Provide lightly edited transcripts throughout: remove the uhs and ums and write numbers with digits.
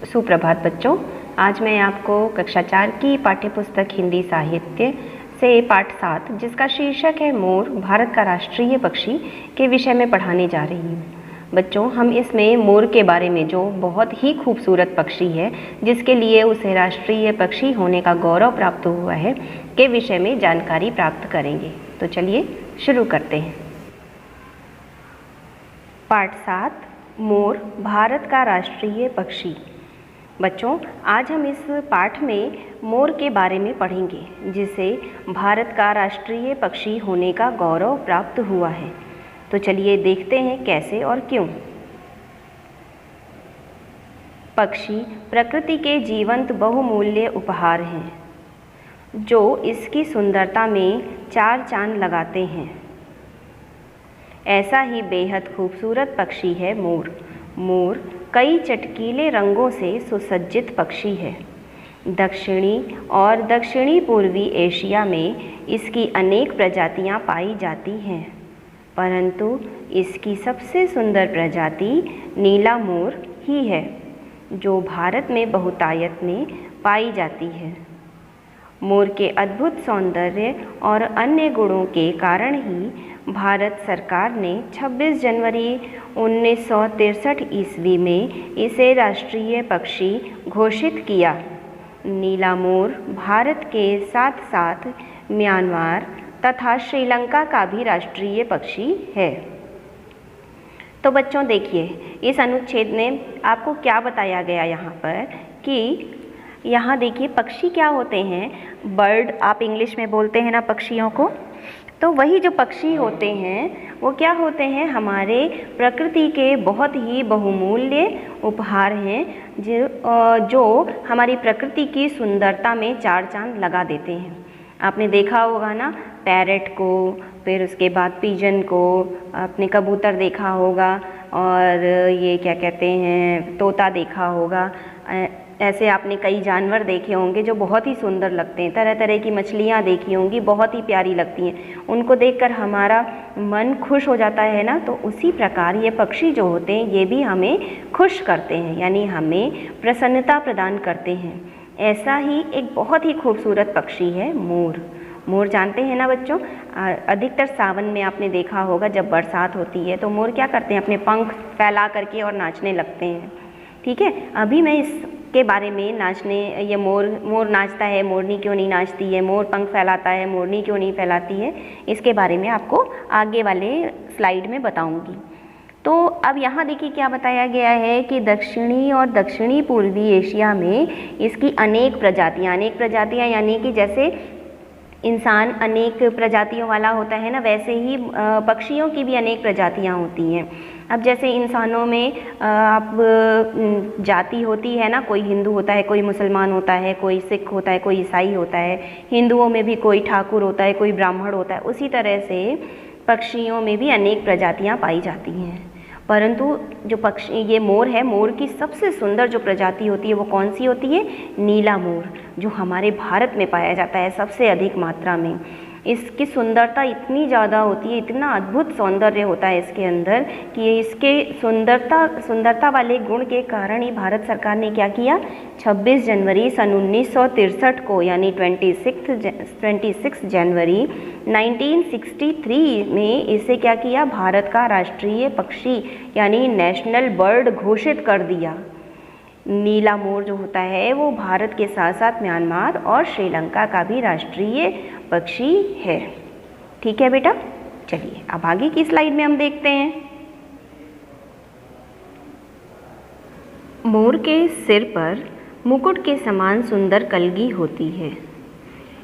सुप्रभात बच्चों। आज मैं आपको कक्षा 4 की पाठ्यपुस्तक हिंदी साहित्य से पाठ 7 जिसका शीर्षक है मोर भारत का राष्ट्रीय पक्षी के विषय में पढ़ाने जा रही हूँ। बच्चों, हम इसमें मोर के बारे में, जो बहुत ही खूबसूरत पक्षी है जिसके लिए उसे राष्ट्रीय पक्षी होने का गौरव प्राप्त हुआ है, के विषय में जानकारी प्राप्त करेंगे। तो चलिए शुरू करते हैं। पाठ 7 मोर भारत का राष्ट्रीय पक्षी। बच्चों, आज हम इस पाठ में मोर के बारे में पढ़ेंगे जिसे भारत का राष्ट्रीय पक्षी होने का गौरव प्राप्त हुआ है। तो चलिए देखते हैं कैसे और क्यों। पक्षी प्रकृति के जीवंत बहुमूल्य उपहार हैं जो इसकी सुंदरता में चार चांद लगाते हैं। ऐसा ही बेहद खूबसूरत पक्षी है मोर। मोर कई चटकीले रंगों से सुसज्जित पक्षी है। दक्षिणी और दक्षिणी पूर्वी एशिया में इसकी अनेक प्रजातियां पाई जाती हैं, परंतु इसकी सबसे सुंदर प्रजाति नीला मोर ही है जो भारत में बहुतायत में पाई जाती है। मोर के अद्भुत सौंदर्य और अन्य गुणों के कारण ही भारत सरकार ने 26 जनवरी 1963 ईस्वी में इसे राष्ट्रीय पक्षी घोषित किया। नीला मोर भारत के साथ साथ म्यांमार तथा श्रीलंका का भी राष्ट्रीय पक्षी है। तो बच्चों देखिए, इस अनुच्छेद में आपको क्या बताया गया यहाँ पर कि यहाँ देखिए पक्षी क्या होते हैं। बर्ड आप इंग्लिश में बोलते हैं ना पक्षियों को, तो वही जो पक्षी होते हैं वो क्या होते हैं, हमारे प्रकृति के बहुत ही बहुमूल्य उपहार हैं जो हमारी प्रकृति की सुंदरता में चार चांद लगा देते हैं। आपने देखा होगा ना पैरट को, फिर उसके बाद पिजन को, आपने कबूतर देखा होगा और ये क्या कहते हैं तोता देखा होगा। ऐसे आपने कई जानवर देखे होंगे जो बहुत ही सुंदर लगते हैं। तरह तरह की मछलियाँ देखी होंगी, बहुत ही प्यारी लगती हैं। उनको देखकर हमारा मन खुश हो जाता है ना। तो उसी प्रकार ये पक्षी जो होते हैं ये भी हमें खुश करते हैं, यानी हमें प्रसन्नता प्रदान करते हैं। ऐसा ही एक बहुत ही खूबसूरत पक्षी है मोर। मोर जानते हैं ना बच्चों, अधिकतर सावन में आपने देखा होगा जब बरसात होती है तो मोर क्या करते हैं, अपने पंख फैला करके और नाचने लगते हैं। ठीक है, अभी मैं इसके बारे में ये मोर नाचता है, मोरनी क्यों नहीं नाचती है, मोर पंख फैलाता है, मोरनी क्यों नहीं फैलाती है, इसके बारे में आपको आगे वाले स्लाइड में बताऊंगी। तो अब यहाँ देखिए क्या बताया गया है कि दक्षिणी और दक्षिणी पूर्वी एशिया में इसकी अनेक प्रजातियाँ यानी कि जैसे इंसान अनेक प्रजातियों वाला होता है ना, वैसे ही पक्षियों की भी अनेक प्रजातियाँ होती हैं। अब जैसे इंसानों में आप जाति होती है ना, कोई हिंदू होता है, कोई मुसलमान होता है, कोई सिख होता है, कोई ईसाई होता है। हिंदुओं में भी कोई ठाकुर होता है, कोई ब्राह्मण होता है। उसी तरह से पक्षियों में भी अनेक प्रजातियाँ पाई जाती हैं, परंतु जो पक्षी ये मोर है, मोर की सबसे सुंदर जो प्रजाति होती है वो कौन सी होती है, नीला मोर, जो हमारे भारत में पाया जाता है सबसे अधिक मात्रा में। इसकी सुंदरता इतनी ज़्यादा होती है, इतना अद्भुत सौंदर्य होता है इसके अंदर कि इसके सुंदरता वाले गुण के कारण ही भारत सरकार ने क्या किया, 26 जनवरी सन 1963 को यानी 26 जनवरी 1963 में इसे क्या किया, भारत का राष्ट्रीय पक्षी यानी नेशनल बर्ड घोषित कर दिया। नीला मोर जो होता है वो भारत के साथ साथ म्यांमार और श्रीलंका का भी राष्ट्रीय पक्षी है। ठीक है बेटा, चलिए अब आगे की स्लाइड में हम देखते हैं। मोर के सिर पर मुकुट के समान सुंदर कलगी होती है।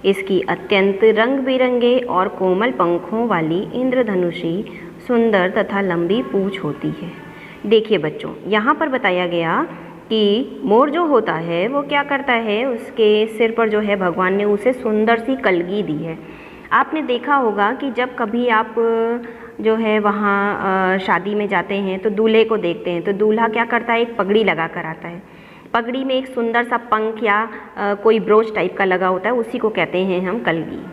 इसकी अत्यंत रंग बिरंगे और कोमल पंखों वाली इंद्रधनुषी सुंदर तथा लंबी पूंछ होती है। देखिए बच्चों, यहाँ पर बताया गया कि मोर जो होता है वो क्या करता है, उसके सिर पर जो है भगवान ने उसे सुंदर सी कलगी दी है। आपने देखा होगा कि जब कभी आप जो है वहाँ शादी में जाते हैं तो दूल्हे को देखते हैं तो दूल्हा क्या करता है, एक पगड़ी लगा कर आता है। पगड़ी में एक सुंदर सा पंख या कोई ब्रोच टाइप का लगा होता है, उसी को कहते हैं हम कलगी।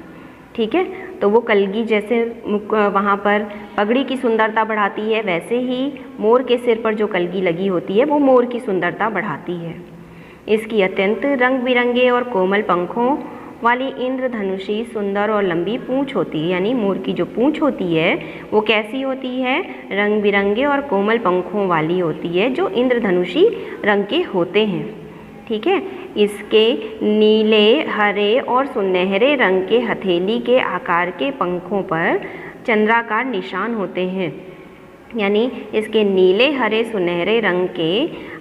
ठीक है, तो वो कलगी जैसे वहाँ पर पगड़ी की सुंदरता बढ़ाती है, वैसे ही मोर के सिर पर जो कलगी लगी होती है वो मोर की सुंदरता बढ़ाती है। इसकी अत्यंत रंग बिरंगे और कोमल पंखों वाली इंद्रधनुषी सुंदर और लंबी पूँछ होती है। यानी मोर की जो पूँछ होती है वो कैसी होती है? रंग बिरंगे और कोमल पंखों वाली होती है, जो इंद्रधनुषी रंग के होते हैं। ठीक है। इसके नीले, हरे और सुनहरे रंग के हथेली के आकार के पंखों पर चंद्राकार निशान होते हैं। यानी इसके नीले, हरे, सुनहरे रंग के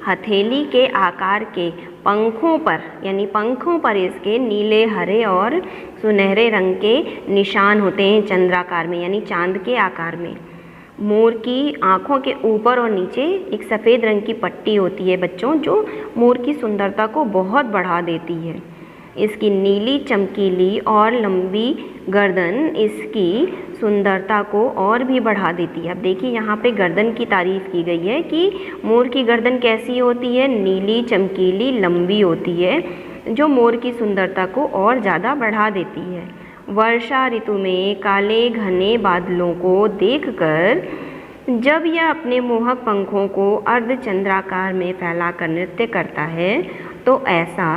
हथेली के आकार के पंखों पर, यानी पंखों पर इसके नीले, हरे और सुनहरे रंग के निशान होते हैं चंद्राकार में, यानी चांद के आकार में। मोर की आँखों के ऊपर और नीचे एक सफ़ेद रंग की पट्टी होती है बच्चों, जो मोर की सुंदरता को बहुत बढ़ा देती है। इसकी नीली, चमकीली और लंबी गर्दन इसकी सुंदरता को और भी बढ़ा देती है। अब देखिए यहाँ पे गर्दन की तारीफ़ की गई है कि मोर की गर्दन कैसी होती है? नीली, चमकीली, लंबी होती है, जो मोर की सुंदरता को और ज़्यादा बढ़ा देती है। वर्षा ऋतु में काले घने बादलों को देखकर जब यह अपने मोहक पंखों को अर्धचंद्राकार में फैलाकर नृत्य करता है तो ऐसा,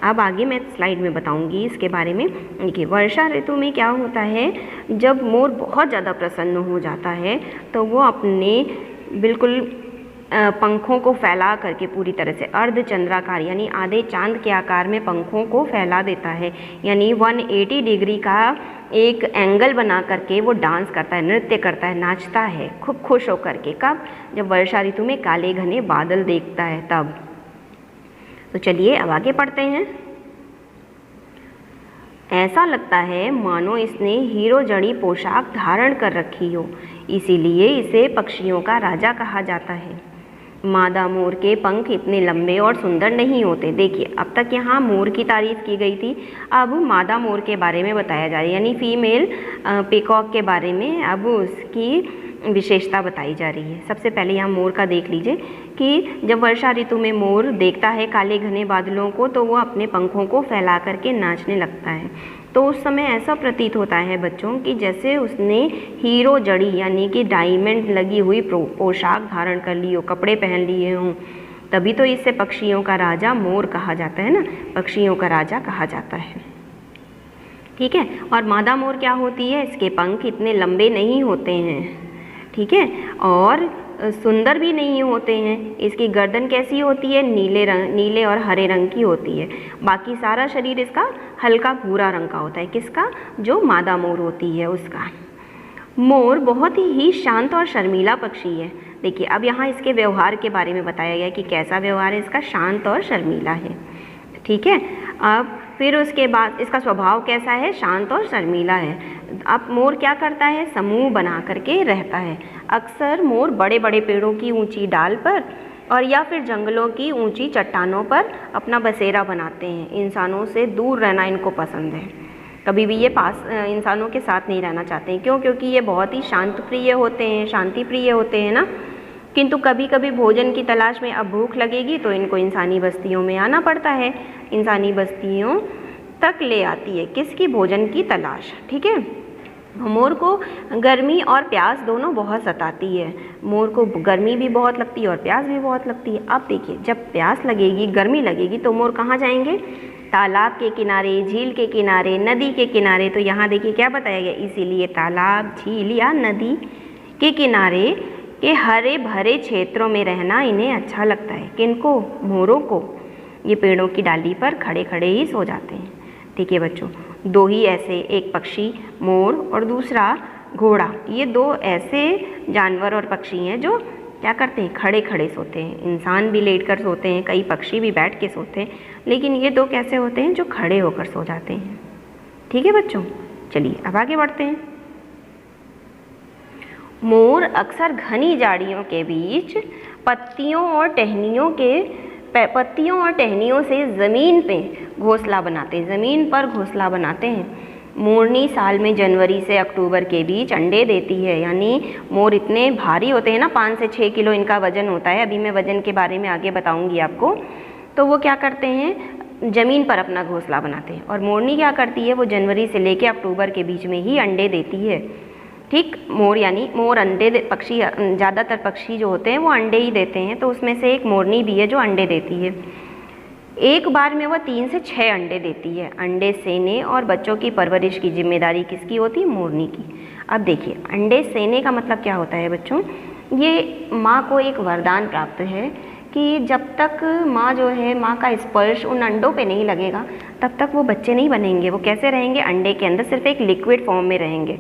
अब आगे मैं स्लाइड में बताऊंगी इसके बारे में। देखिए वर्षा ऋतु में क्या होता है, जब मोर बहुत ज़्यादा प्रसन्न हो जाता है तो वो अपने बिल्कुल पंखों को फैला करके पूरी तरह से अर्धचंद्राकार, यानी आधे चांद के आकार में पंखों को फैला देता है। यानी 180 डिग्री का एक एंगल बना करके वो डांस करता है, नृत्य करता है, नाचता है खूब खुश होकर के। कब? जब वर्षा ऋतु में काले घने बादल देखता है तब। तो चलिए अब आगे पढ़ते हैं। ऐसा लगता है मानो इसने हीरो जड़ी पोशाक धारण कर रखी हो, इसीलिए इसे पक्षियों का राजा कहा जाता है। मादा मोर के पंख इतने लंबे और सुंदर नहीं होते। देखिए अब तक यहाँ मोर की तारीफ़ की गई थी, अब मादा मोर के बारे में बताया जा रहा है, यानी फीमेल पीकॉक के बारे में अब उसकी विशेषता बताई जा रही है। सबसे पहले यहाँ मोर का देख लीजिए कि जब वर्षा ऋतु में मोर देखता है काले घने बादलों को तो वो अपने पंखों को फैला करके नाचने लगता है। तो उस समय ऐसा प्रतीत होता है बच्चों कि जैसे उसने हीरो जड़ी, यानी कि डायमंड लगी हुई पोशाक धारण कर ली हो, कपड़े पहन लिए हों, तभी तो इसे पक्षियों का राजा मोर कहा जाता है ना, पक्षियों का राजा कहा जाता है। ठीक है। और मादा मोर क्या होती है, इसके पंख इतने लंबे नहीं होते हैं, ठीक है, और सुंदर भी नहीं होते हैं। इसकी गर्दन कैसी होती है, नीले और हरे रंग की होती है। बाकी सारा शरीर इसका हल्का भूरा रंग का होता है। किसका? जो मादा मोर होती है उसका। मोर बहुत ही शांत और शर्मीला पक्षी है। देखिए अब यहाँ इसके व्यवहार के बारे में बताया गया कि कैसा व्यवहार है इसका, शांत और शर्मीला है। ठीक है। अब फिर उसके बाद इसका स्वभाव कैसा है, शांत और शर्मीला है। अब मोर क्या करता है, समूह बना करके रहता है। अक्सर मोर बड़े बड़े पेड़ों की ऊंची डाल पर और या फिर जंगलों की ऊंची चट्टानों पर अपना बसेरा बनाते हैं। इंसानों से दूर रहना इनको पसंद है, कभी भी ये पास इंसानों के साथ नहीं रहना चाहते हैं। क्यों? क्योंकि ये बहुत ही शांत प्रिय होते हैं, शांति प्रिय होते हैं ना। किंतु कभी कभी भोजन की तलाश में अब भूख लगेगी तो इनको इंसानी बस्तियों में आना पड़ता है। इंसानी बस्तियों तक ले आती है किसकी? भोजन की तलाश। ठीक है। मोर को गर्मी और प्यास दोनों बहुत सताती है। मोर को गर्मी भी बहुत लगती है और प्यास भी बहुत लगती है। अब देखिए जब प्यास लगेगी, गर्मी लगेगी तो मोर कहाँ जाएंगे? तालाब के किनारे, झील के किनारे, नदी के किनारे। तो यहाँ देखिए क्या बताया गया, इसीलिए तालाब, झील या नदी के किनारे के हरे भरे क्षेत्रों में रहना इन्हें अच्छा लगता है। किनको? मोरों को। ये पेड़ों की डाली पर खड़े खड़े ही सो जाते हैं। ठीक है बच्चों, दो ही ऐसे, एक पक्षी मोर और दूसरा घोड़ा, ये दो ऐसे जानवर और पक्षी हैं जो क्या करते हैं, खड़े खड़े सोते हैं। इंसान भी लेट कर सोते हैं, कई पक्षी भी बैठ के सोते हैं, लेकिन ये दो कैसे होते हैं, जो खड़े होकर सो जाते हैं। ठीक है बच्चों, चलिए अब आगे बढ़ते हैं। मोर अक्सर घनी झाड़ियों के बीच पत्तियों और टहनियों से ज़मीन पे घोंसला बनाते हैं, ज़मीन पर घोंसला बनाते हैं। मोरनी साल में जनवरी से अक्टूबर के बीच अंडे देती है। यानी मोर इतने भारी होते हैं ना, 5 से 6 किलो इनका वज़न होता है। अभी मैं वज़न के बारे में आगे बताऊंगी आपको। तो वो क्या करते हैं, ज़मीन पर अपना घोंसला बनाते हैं। और मोरनी क्या करती है, वो जनवरी से लेके अक्टूबर के बीच में ही अंडे देती है। ठीक, मोर यानी मोर अंडे पक्षी, ज़्यादातर पक्षी जो होते हैं वो अंडे ही देते हैं। तो उसमें से एक मोरनी भी है जो अंडे देती है। एक बार में वह 3 से 6 अंडे देती है। अंडे सेने और बच्चों की परवरिश की जिम्मेदारी किसकी होती है? मोरनी की। अब देखिए, अंडे सेने का मतलब क्या होता है बच्चों? ये माँ को एक वरदान प्राप्त है कि जब तक माँ जो है, माँ का स्पर्श उन अंडों पे नहीं लगेगा तब तक वो बच्चे नहीं बनेंगे। वो कैसे रहेंगे? अंडे के अंदर सिर्फ एक लिक्विड फॉर्म में रहेंगे।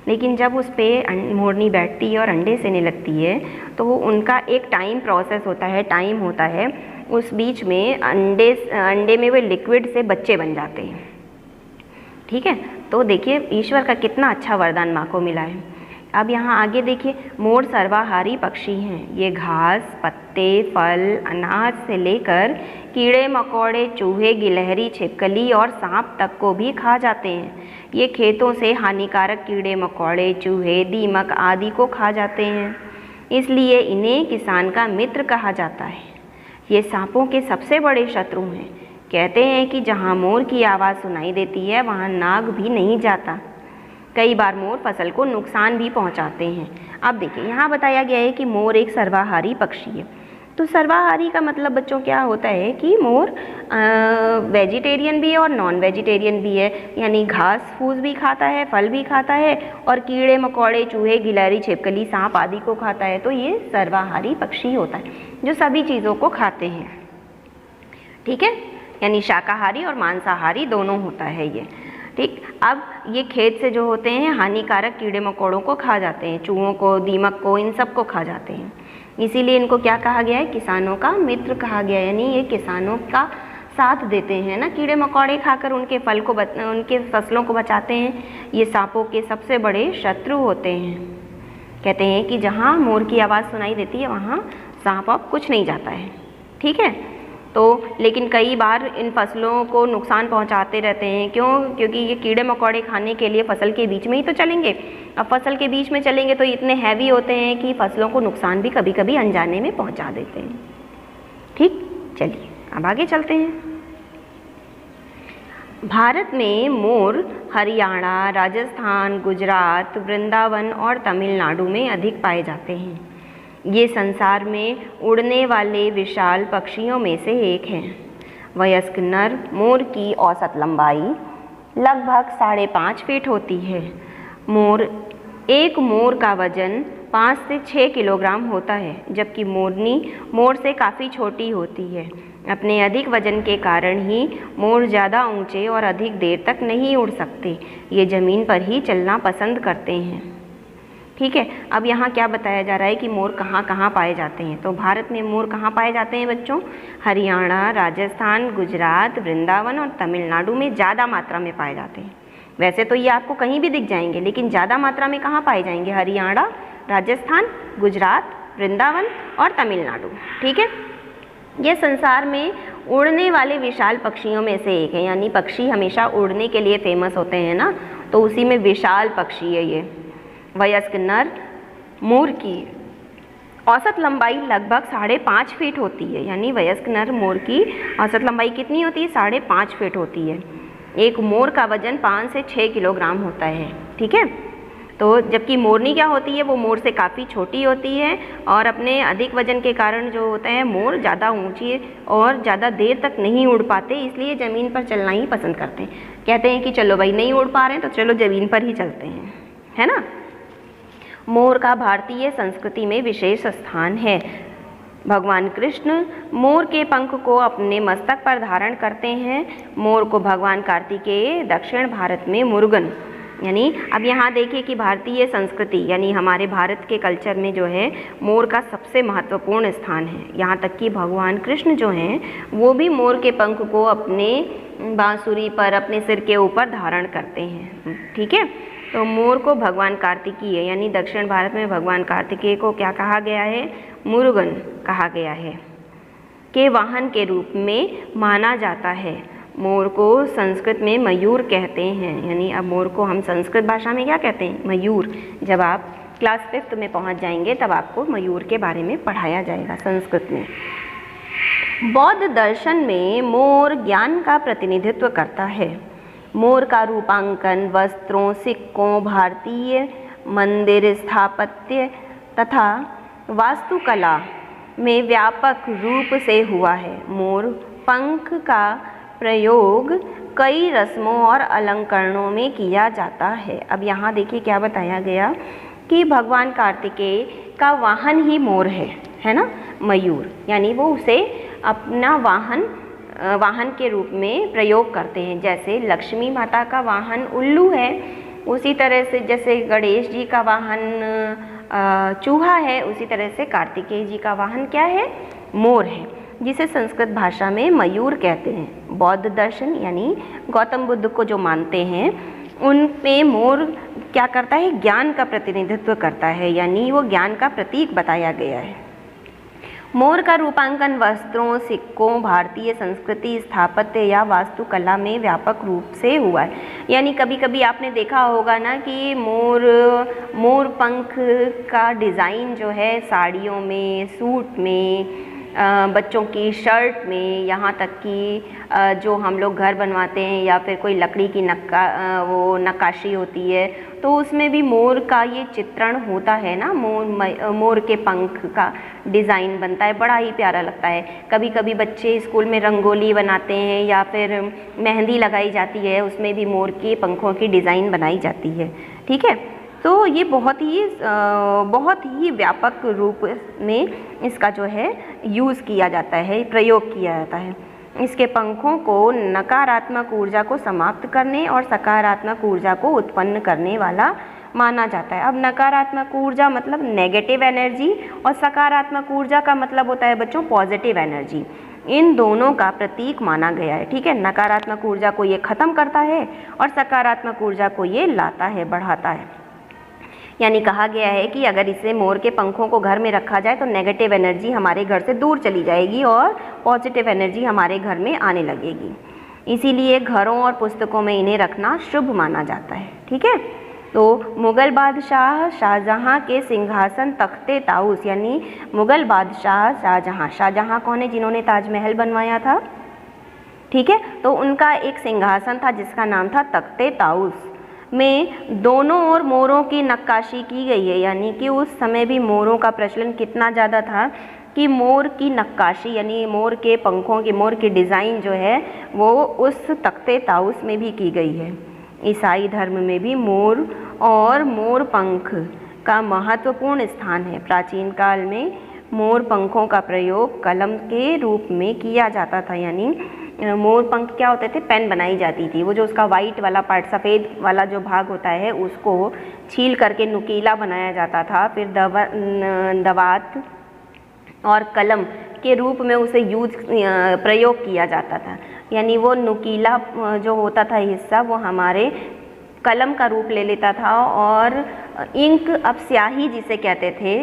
लेकिन जब उस पर मोरनी बैठती है और अंडे सेने लगती है तो वो उनका एक टाइम प्रोसेस होता है, टाइम होता है, उस बीच में अंडे में वे लिक्विड से बच्चे बन जाते हैं। ठीक है, तो देखिए ईश्वर का कितना अच्छा वरदान माँ को मिला है। अब यहाँ आगे देखिए, मोर सर्वाहारी पक्षी हैं। ये घास, पत्ते, फल, अनाज से लेकर कीड़े मकोड़े, चूहे, गिलहरी, छिपकली और सांप तक को भी खा जाते हैं। ये खेतों से हानिकारक कीड़े मकोड़े, चूहे, दीमक आदि को खा जाते हैं, इसलिए इन्हें किसान का मित्र कहा जाता है। ये सांपों के सबसे बड़े शत्रु हैं। कहते हैं कि जहाँ मोर की आवाज़ सुनाई देती है वहाँ नाग भी नहीं जाता। कई बार मोर फसल को नुकसान भी पहुंचाते हैं। अब देखिए, यहाँ बताया गया है कि मोर एक सर्वाहारी पक्षी है। तो सर्वाहारी का मतलब बच्चों क्या होता है कि मोर वेजिटेरियन भी है और नॉन वेजिटेरियन भी है, यानी घास फूस भी खाता है, फल भी खाता है और कीड़े मकोड़े, चूहे, गिलहरी, छिपकली, सांप आदि को खाता है। तो ये सर्वाहारी पक्षी होता है जो सभी चीज़ों को खाते हैं। ठीक है, यानी शाकाहारी और मांसाहारी दोनों होता है ये। ठीक, अब ये खेत से जो होते हैं हानिकारक कीड़े मकोड़ों को खा जाते हैं, चूहों को, दीमक को, इन सब को खा जाते हैं। इसीलिए इनको क्या कहा गया है? किसानों का मित्र कहा गया है। यानी ये किसानों का साथ देते हैं ना, कीड़े मकोड़े खाकर उनके फल को उनके फसलों को बचाते हैं। ये सांपों के सबसे बड़े शत्रु होते हैं। कहते हैं कि जहाँ मोर की आवाज़ सुनाई देती है वहाँ सांप अब कुछ नहीं जाता है। ठीक है, तो लेकिन कई बार इन फसलों को नुकसान पहुंचाते रहते हैं। क्यों? क्योंकि ये कीड़े मकोड़े खाने के लिए फसल के बीच में ही तो चलेंगे। अब फसल के बीच में चलेंगे तो इतने हैवी होते हैं कि फसलों को नुकसान भी कभी कभी अनजाने में पहुंचा देते हैं। ठीक, चलिए अब आगे चलते हैं। भारत में मोर हरियाणा, राजस्थान, गुजरात, वृंदावन और तमिलनाडु में अधिक पाए जाते हैं। ये संसार में उड़ने वाले विशाल पक्षियों में से एक हैं। वयस्क नर मोर की औसत लंबाई लगभग 5.5 फीट होती है। एक मोर का वजन 5 से 6 किलोग्राम होता है, जबकि मोरनी मोर से काफ़ी छोटी होती है। अपने अधिक वजन के कारण ही मोर ज़्यादा ऊंचे और अधिक देर तक नहीं उड़ सकते। ये ज़मीन पर ही चलना पसंद करते हैं। ठीक है, अब यहाँ क्या बताया जा रहा है कि मोर कहाँ कहाँ पाए जाते हैं। तो भारत में मोर कहाँ पाए जाते हैं बच्चों? हरियाणा, राजस्थान, गुजरात, वृंदावन और तमिलनाडु में ज़्यादा मात्रा में पाए जाते हैं। वैसे तो ये आपको कहीं भी दिख जाएंगे, लेकिन ज़्यादा मात्रा में कहाँ पाए जाएंगे? हरियाणा, राजस्थान, गुजरात, वृंदावन और तमिलनाडु। ठीक है, ये संसार में उड़ने वाले विशाल पक्षियों में से एक है। यानी पक्षी हमेशा उड़ने के लिए फेमस होते हैं ना, तो उसी में विशाल पक्षी है ये। वयस्क नर मोर की औसत लंबाई लगभग 5.5 फीट होती है। यानी वयस्क नर मोर की औसत लंबाई कितनी होती है? 5.5 फीट होती है। एक मोर का वजन 5 से 6 किलोग्राम होता है। ठीक है, तो जबकि मोरनी क्या होती है? वो मोर से काफ़ी छोटी होती है और अपने अधिक वजन के कारण जो होता है मोर ज़्यादा ऊंची और ज़्यादा देर तक नहीं उड़ पाते, इसलिए ज़मीन पर चलना ही पसंद करते हैं। कहते हैं कि चलो भाई नहीं उड़ पा रहे हैं तो चलो ज़मीन पर ही चलते हैं, है ना। मोर का भारतीय संस्कृति में विशेष स्थान है। भगवान कृष्ण मोर के पंख को अपने मस्तक पर धारण करते हैं। मोर को भगवान कार्तिकेय दक्षिण भारत में मुरुगन, यानी अब यहाँ देखिए कि भारतीय संस्कृति यानी हमारे भारत के कल्चर में जो है मोर का सबसे महत्वपूर्ण स्थान है। यहाँ तक कि भगवान कृष्ण जो हैं वो भी मोर के पंख को अपने बांसुरी पर, अपने सिर के ऊपर धारण करते हैं। ठीक है, तो मोर को भगवान कार्तिकेय यानी दक्षिण भारत में भगवान कार्तिकेय को क्या कहा गया है? मुरुगन कहा गया है, के वाहन के रूप में माना जाता है। मोर को संस्कृत में मयूर कहते हैं। यानी अब मोर को हम संस्कृत भाषा में क्या कहते हैं? मयूर। जब आप क्लास 5th में पहुंच जाएंगे तब आपको मयूर के बारे में पढ़ाया जाएगा संस्कृत में। बौद्ध दर्शन में मोर ज्ञान का प्रतिनिधित्व करता है। मोर का रूपांकन वस्त्रों, सिक्कों, भारतीय मंदिर स्थापत्य तथा वास्तुकला में व्यापक रूप से हुआ है। मोर पंख का प्रयोग कई रस्मों और अलंकरणों में किया जाता है। अब यहाँ देखिए क्या बताया गया कि भगवान कार्तिकेय का वाहन ही मोर है ना, मयूर, यानी वो उसे अपना वाहन के रूप में प्रयोग करते हैं। जैसे लक्ष्मी माता का वाहन उल्लू है, उसी तरह से जैसे गणेश जी का वाहन चूहा है, उसी तरह से कार्तिकेय जी का वाहन क्या है, मोर है, जिसे संस्कृत भाषा में मयूर कहते हैं। बौद्ध दर्शन यानी गौतम बुद्ध को जो मानते हैं उनमें मोर क्या करता है, ज्ञान का प्रतिनिधित्व करता है, यानी वो ज्ञान का प्रतीक बताया गया है। मोर का रूपांकन वस्त्रों, सिक्कों, भारतीय संस्कृति, स्थापत्य या वास्तुकला में व्यापक रूप से हुआ है। यानी कभी कभी आपने देखा होगा ना कि मोर पंख का डिज़ाइन जो है साड़ियों में, सूट में, बच्चों की शर्ट में, यहाँ तक कि जो हम लोग घर बनवाते हैं या फिर कोई लकड़ी की वो नक्काशी होती है तो उसमें भी मोर का ये चित्रण होता है ना, मोर के पंख का डिज़ाइन बनता है, बड़ा ही प्यारा लगता है। कभी कभी बच्चे स्कूल में रंगोली बनाते हैं या फिर मेहंदी लगाई जाती है, उसमें भी मोर के पंखों की डिज़ाइन बनाई जाती है। ठीक है, तो ये बहुत ही व्यापक रूप में इसका जो है यूज़ किया जाता है, प्रयोग किया जाता है। इसके पंखों को नकारात्मक ऊर्जा को समाप्त करने और सकारात्मक ऊर्जा को उत्पन्न करने वाला माना जाता है। अब नकारात्मक ऊर्जा मतलब नेगेटिव एनर्जी और सकारात्मक ऊर्जा का मतलब होता है बच्चों पॉजिटिव एनर्जी। इन दोनों का प्रतीक माना गया है। ठीक है, नकारात्मक ऊर्जा को ये ख़त्म करता है और सकारात्मक ऊर्जा को ये लाता है, बढ़ाता है। यानी कहा गया है कि अगर इसे मोर के पंखों को घर में रखा जाए तो नेगेटिव एनर्जी हमारे घर से दूर चली जाएगी और पॉजिटिव एनर्जी हमारे घर में आने लगेगी। इसीलिए घरों और पुस्तकों में इन्हें रखना शुभ माना जाता है। ठीक है, तो मुग़ल बादशाह शाहजहाँ के सिंहासन तख्ते ताऊस, यानी मुग़ल बादशाह शाहजहाँ कौन है, जिन्होंने ताजमहल बनवाया था। ठीक है, तो उनका एक सिंहासन था जिसका नाम था तख्ते ताऊस, में दोनों ओर मोरों की नक्काशी की गई है। यानी कि उस समय भी मोरों का प्रचलन कितना ज़्यादा था कि मोर की नक्काशी यानी मोर के पंखों की, मोर की डिज़ाइन जो है वो उस तख्ते ताऊस में भी की गई है। ईसाई धर्म में भी मोर और मोर पंख का महत्वपूर्ण स्थान है। प्राचीन काल में मोर पंखों का प्रयोग कलम के रूप में किया जाता था। यानी मोर पंख क्या होते थे, पेन बनाई जाती थी। वो जो उसका वाइट वाला पार्ट, सफ़ेद वाला जो भाग होता है उसको छील करके नुकीला बनाया जाता था, फिर दवात और कलम के रूप में उसे प्रयोग किया जाता था। यानी वो नुकीला जो होता था हिस्सा वो हमारे कलम का रूप ले लेता था और इंक, अब स्याही जिसे कहते थे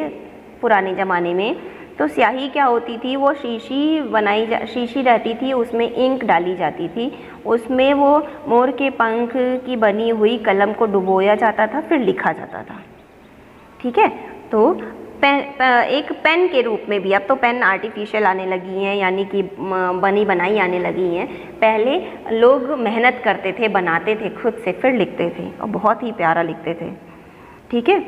पुराने ज़माने में, तो स्याही क्या होती थी, वो शीशी रहती थी, उसमें इंक डाली जाती थी, उसमें वो मोर के पंख की बनी हुई कलम को डुबोया जाता था, फिर लिखा जाता था। ठीक है, तो एक पेन के रूप में भी, अब तो पेन आर्टिफिशियल आने लगी हैं, यानी कि बनी बनाई आने लगी हैं। पहले लोग मेहनत करते थे, बनाते थे खुद से, फिर लिखते थे और बहुत ही प्यारा लिखते थे। ठीक है,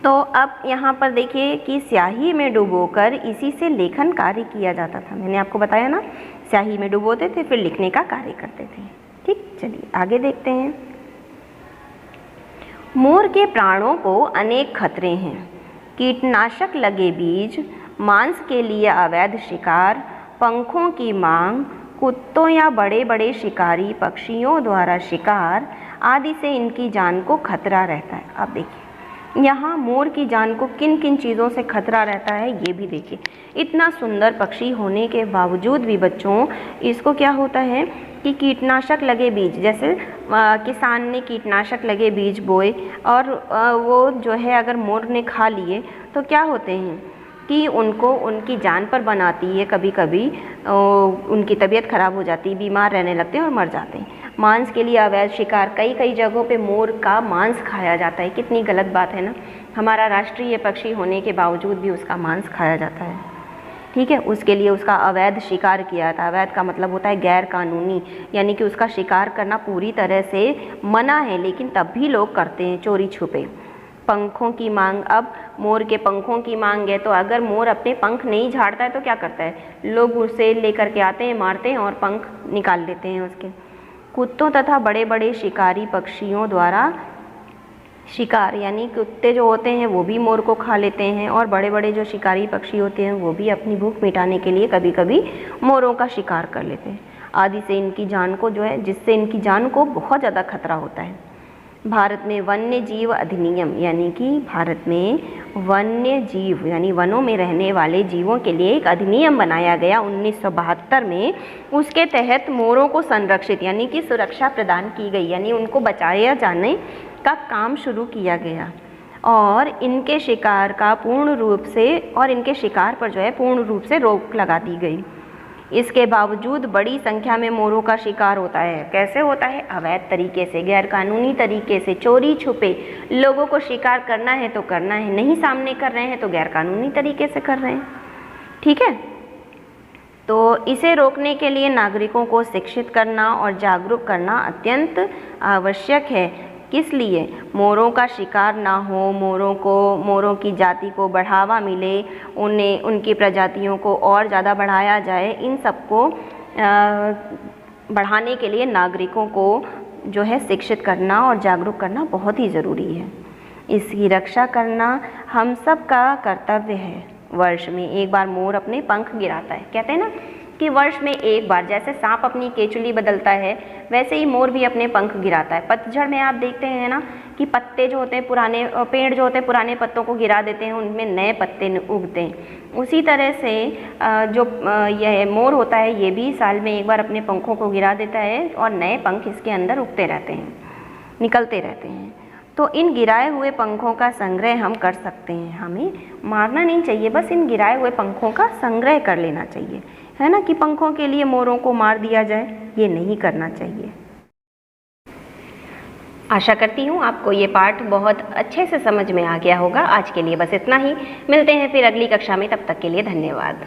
तो अब यहाँ पर देखिए कि स्याही में डुबोकर इसी से लेखन कार्य किया जाता था। मैंने आपको बताया ना, स्याही में डुबोते थे फिर लिखने का कार्य करते थे। ठीक, चलिए आगे देखते हैं। मोर के प्राणों को अनेक खतरे हैं। कीटनाशक लगे बीज, मांस के लिए अवैध शिकार, पंखों की मांग, कुत्तों या बड़े बड़े शिकारी पक्षियों द्वारा शिकार आदि से इनकी जान को खतरा रहता है। अब देखिए यहाँ मोर की जान को किन किन चीज़ों से खतरा रहता है ये भी देखिए। इतना सुंदर पक्षी होने के बावजूद भी बच्चों इसको क्या होता है कि कीटनाशक लगे बीज, जैसे किसान ने कीटनाशक लगे बीज बोए और वो जो है अगर मोर ने खा लिए तो क्या होते हैं कि उनको उनकी जान पर बनाती है। कभी कभी उनकी तबीयत ख़राब हो जाती है, बीमार रहने लगते हैं और मर जाते हैं। मांस के लिए अवैध शिकार, कई जगहों पे मोर का मांस खाया जाता है। कितनी गलत बात है ना, हमारा राष्ट्रीय पक्षी होने के बावजूद भी उसका मांस खाया जाता है। ठीक है, उसके लिए उसका अवैध शिकार किया था। अवैध का मतलब होता है गैर कानूनी, यानी कि उसका शिकार करना पूरी तरह से मना है, लेकिन तब भी लोग करते हैं चोरी छुपे। पंखों की मांग, अब मोर के पंखों की मांग है, तो अगर मोर अपने पंख नहीं झाड़ता है तो क्या करता है, लोग उसे लेकर के आते हैं, मारते हैं और पंख निकाल देते हैं उसके। कुत्तों तथा बड़े बड़े शिकारी पक्षियों द्वारा शिकार, यानी कुत्ते जो होते हैं वो भी मोर को खा लेते हैं, और बड़े बड़े जो शिकारी पक्षी होते हैं वो भी अपनी भूख मिटाने के लिए कभी कभी मोरों का शिकार कर लेते हैं, आदि से इनकी जान को जो है, जिससे इनकी जान को बहुत ज़्यादा खतरा होता है। भारत में वन्य जीव अधिनियम, यानी कि भारत में वन्य जीव यानी वनों में रहने वाले जीवों के लिए एक अधिनियम बनाया गया 1972 में। उसके तहत मोरों को संरक्षित यानी कि सुरक्षा प्रदान की गई, यानी उनको बचाया जाने का काम शुरू किया गया, और इनके शिकार पर जो है पूर्ण रूप से रोक लगा दी गई। इसके बावजूद बड़ी संख्या में मोरों का शिकार होता है। कैसे होता है? अवैध तरीके से, गैरकानूनी तरीके से, चोरी छुपे। लोगों को शिकार करना है तो करना है, नहीं सामने कर रहे हैं तो गैरकानूनी तरीके से कर रहे हैं। ठीक है, तो इसे रोकने के लिए नागरिकों को शिक्षित करना और जागरूक करना अत्यंत आवश्यक है। किस लिए? मोरों का शिकार ना हो, मोरों की जाति को बढ़ावा मिले, उनकी प्रजातियों को और ज़्यादा बढ़ाया जाए। इन सबको बढ़ाने के लिए नागरिकों को जो है शिक्षित करना और जागरूक करना बहुत ही ज़रूरी है। इसकी रक्षा करना हम सब का कर्तव्य है। वर्ष में एक बार मोर अपने पंख गिराता है। कहते हैं ना कि वर्ष में एक बार, जैसे सांप अपनी केचुली बदलता है वैसे ही मोर भी अपने पंख गिराता है। पतझड़ में आप देखते हैं ना कि पत्ते जो होते हैं पुराने, पेड़ जो होते हैं पुराने पत्तों को गिरा देते हैं, उनमें नए पत्ते उगते हैं। उसी तरह से जो यह मोर होता है ये भी साल में एक बार अपने पंखों को गिरा देता है और नए पंख इसके अंदर उगते रहते हैं, निकलते रहते हैं। तो इन गिराए हुए पंखों का संग्रह हम कर सकते हैं। हमें मारना नहीं चाहिए, बस इन गिराए हुए पंखों का संग्रह कर लेना चाहिए, है ना, कि पंखों के लिए मोरों को मार दिया जाए, ये नहीं करना चाहिए। आशा करती हूँ आपको ये पाठ बहुत अच्छे से समझ में आ गया होगा। आज के लिए बस इतना ही, मिलते हैं फिर अगली कक्षा में, तब तक के लिए धन्यवाद।